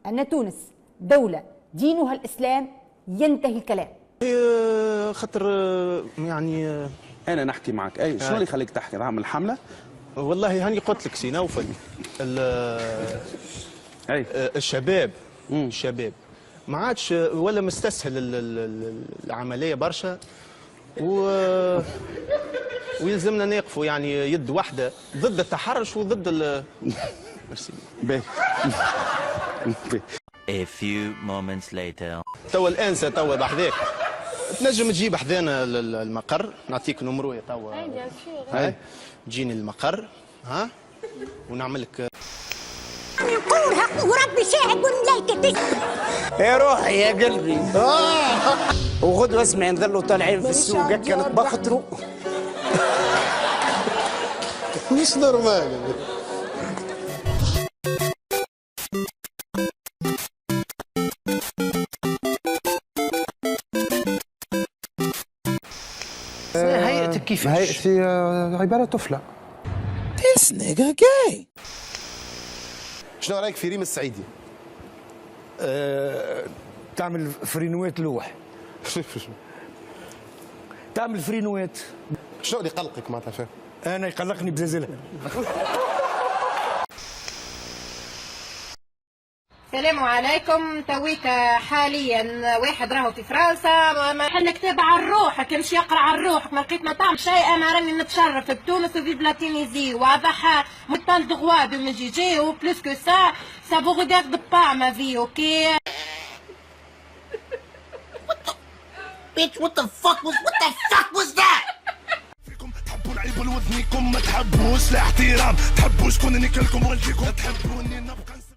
أن تونس دولة دينها الإسلام ينتهي الكلام. خاطر يعني انا نحكي معك. اي شنو اللي يخليك تحكي تعمل حمله؟ والله هاني قلت لك سي نوفل اي الشباب الشباب ما عادش ولا مستسهل العمليه برشا ويلزمنا نقفوا يعني يد واحده ضد التحرش وضد ميرسي. باهي. A few moments later. توا الانسه توا بحذاك تنجم تجيب حذانا المقر، نعطيك نمرويا توا. هاي تجيني المقر ها ونعمل لك نقولها وربي شاهد والملايكة يا روحي يا قلبي. وغدوة اسمعي نظلوا طالعين في السوق هكا نتبخطروا. مش نورمال. هيئتك كيفاش؟ هيئتي عبارة طفلة. This nigga gay. شنو رايك في ريم السعيدي؟ تعمل فرينوات لوح. تعمل فرينوات. شنو اللي يقلقك معناتها فاهم؟ انا يقلقني بزلزلها. السلام عليكم. تويك حاليا واحد راهو في فرنسا محل كتاب على روحك، امشي يقرا على روحك، ما لقيت ما تعمل شيء. انا راني نتشرف بتونس وفيف لا تونيزي واضح مطال دغوا دو من جي و بلوس كو سا فو ريغارد با ما في. اوكي Bitch, what the fuck was that? فيكم تحبوا العيب والوذنيكم ما تحبوش الاحترام، تحبوا شكون نكلكم والجيكم، تحبوني نبقى